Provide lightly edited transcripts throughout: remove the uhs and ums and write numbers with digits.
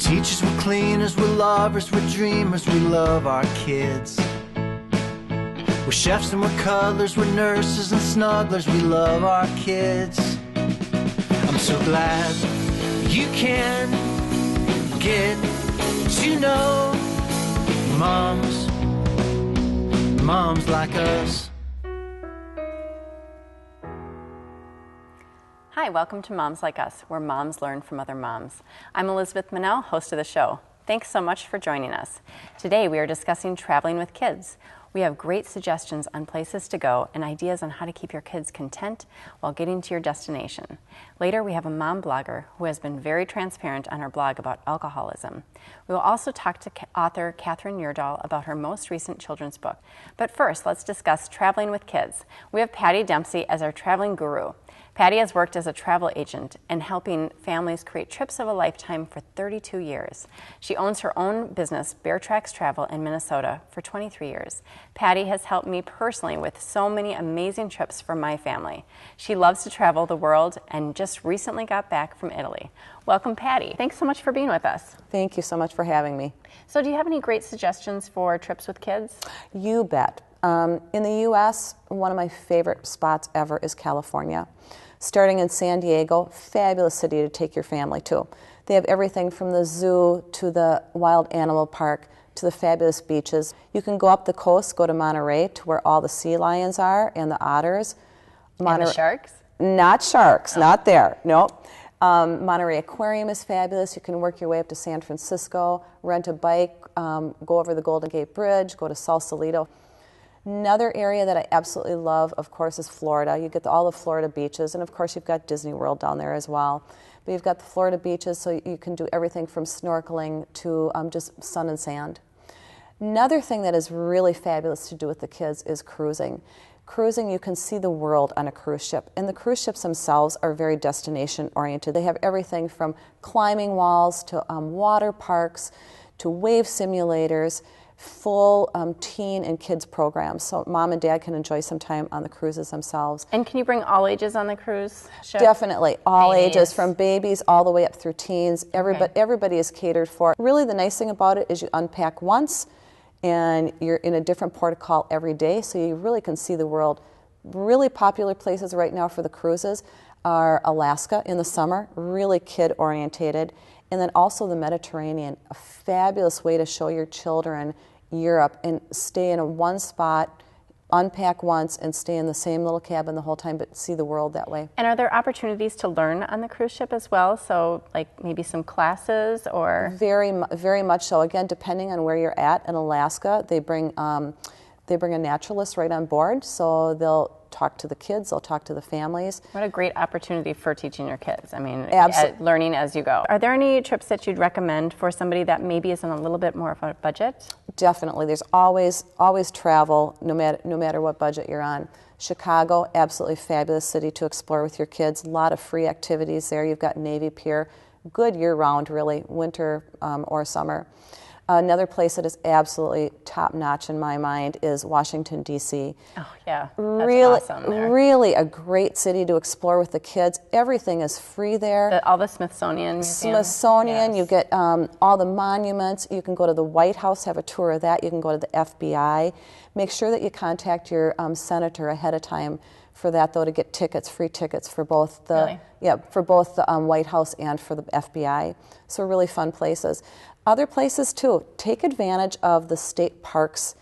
teachers, we're cleaners, we're lovers, we're dreamers, we love our kids. We're chefs and we're cuddlers, we're nurses and snugglers, we love our kids. I'm so glad you can get to know moms like us. Hi, welcome to Moms Like Us, where moms learn from other moms. I'm Elizabeth Manel, host of the show. Thanks so much for joining us. Today we are discussing traveling with kids. We have great suggestions on places to go and ideas on how to keep your kids content while getting to your destination. Later, we have a mom blogger who has been very transparent on her blog about alcoholism. We will also talk to author Catherine Yurdahl about her most recent children's book. But first, let's discuss traveling with kids. We have Patty Dempsey as our traveling guru. Patty has worked as a travel agent and helping families create trips of a lifetime for 32 years. She owns her own business, Bear Tracks Travel, in Minnesota for 23 years. Patty has helped me personally with so many amazing trips for my family. She loves to travel the world and just recently got back from Italy. Welcome, Patty. Thanks so much for being with us. Thank you so much for having me. So do you have any great suggestions for trips with kids? You bet. In the U.S., one of my favorite spots ever is California. Starting in San Diego, fabulous city to take your family to. They have everything from the zoo to the wild animal park to the fabulous beaches. You can go up the coast, go to Monterey, to where all the sea lions are and the otters. And the sharks? Not sharks, not there, nope. Monterey Aquarium is fabulous. You can work your way up to San Francisco, rent a bike, go over the Golden Gate Bridge, go to Sausalito. Another area that I absolutely love, of course, is Florida. You get all the Florida beaches, and of course you've got Disney World down there as well. But you've got the Florida beaches, so you can do everything from snorkeling to just sun and sand. Another thing that is really fabulous to do with the kids is cruising. Cruising, you can see the world on a cruise ship, and the cruise ships themselves are very destination-oriented. They have everything from climbing walls to water parks to wave simulators, full teen and kids programs, so mom and dad can enjoy some time on the cruises themselves. And can you bring all ages on the cruise ship? Definitely, all ages, from babies all the way up through teens. Everybody is catered for. Really, the nice thing about it is you unpack once, and you're in a different port of call every day, so you really can see the world. Really popular places right now for the cruises are Alaska in the summer, really kid-orientated, and then also the Mediterranean, a fabulous way to show your children Europe and stay in one spot, unpack once, and stay in the same little cabin the whole time, but see the world that way. And are there opportunities to learn on the cruise ship as well? So like maybe some classes or? Very much so. Again, depending on where you're at in Alaska, they bring a naturalist right on board, so they'll talk to the kids, they'll talk to the families. What a great opportunity for teaching your kids. I mean, learning as you go. Are there any trips that you'd recommend for somebody that maybe is on a little bit more of a budget? Definitely. There's always travel, no matter what budget you're on. Chicago, absolutely fabulous city to explore with your kids. A lot of free activities there. You've got Navy Pier, good year-round, really, winter or summer. Another place that is absolutely top-notch in my mind is Washington, D.C. Oh, yeah. That's awesome there. Really a great city to explore with the kids. Everything is free there. All the Smithsonian Museum. Yes. You get all the monuments. You can go to the White House, have a tour of that. You can go to the FBI. Make sure that you contact your senator ahead of time for that, though, to get free tickets for both the White House and for the FBI. So really fun places. Other places too, take advantage of the state parks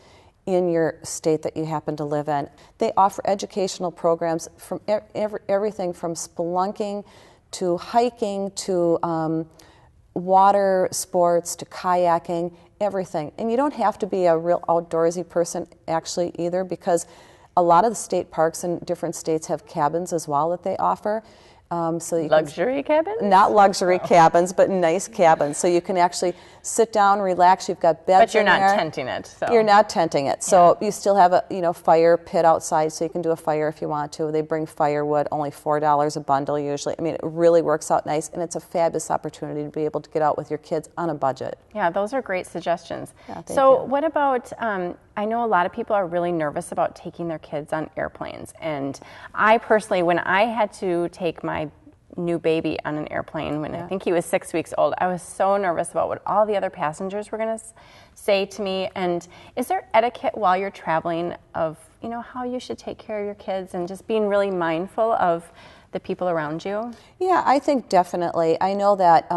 in your state that you happen to live in. They offer educational programs from everything from spelunking to hiking to water sports to kayaking, everything. And you don't have to be a real outdoorsy person actually either, because a lot of the state parks in different states have cabins as well that they offer. Luxury cabins? Not luxury cabins, but nice cabins. So you can actually sit down, relax. You've got beds. But you're not tenting it. So. You're not tenting it. So you still have a fire pit outside, so you can do a fire if you want to. They bring firewood, only $4 a bundle usually. I mean, it really works out nice, and it's a fabulous opportunity to be able to get out with your kids on a budget. Yeah, those are great suggestions. Yeah, thank you. What about? I know a lot of people are really nervous about taking their kids on airplanes, and I personally, when I had to take my new baby on an airplane when I think he was 6 weeks old. I was so nervous about what all the other passengers were going to say to me. And is there etiquette while you're traveling of, you know, how you should take care of your kids and just being really mindful of the people around you? Yeah, I think definitely. I know that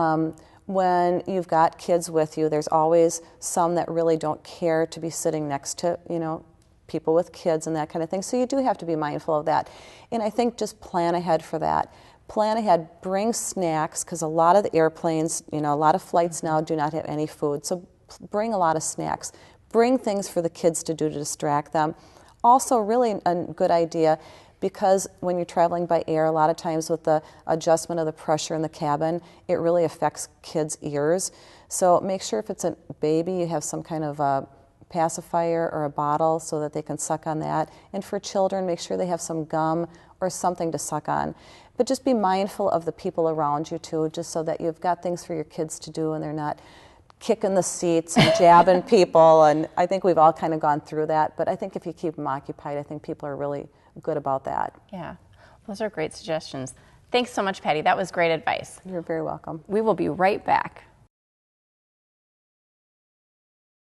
when you've got kids with you, there's always some that really don't care to be sitting next to, you know, people with kids and that kind of thing. So you do have to be mindful of that. And I think just plan ahead for that. Plan ahead, bring snacks, because a lot of the airplanes, you know, a lot of flights now do not have any food. So bring a lot of snacks. Bring things for the kids to do to distract them. Also, really a good idea, because when you're traveling by air, a lot of times with the adjustment of the pressure in the cabin, it really affects kids' ears. So make sure if it's a baby, you have some kind of a pacifier or a bottle so that they can suck on that. And for children, make sure they have some gum or something to suck on. But just be mindful of the people around you too, just so that you've got things for your kids to do and they're not kicking the seats and jabbing people. And I think we've all kind of gone through that. But I think if you keep them occupied, I think people are really good about that. Yeah, those are great suggestions. Thanks so much, Patty. That was great advice. You're very welcome. We will be right back.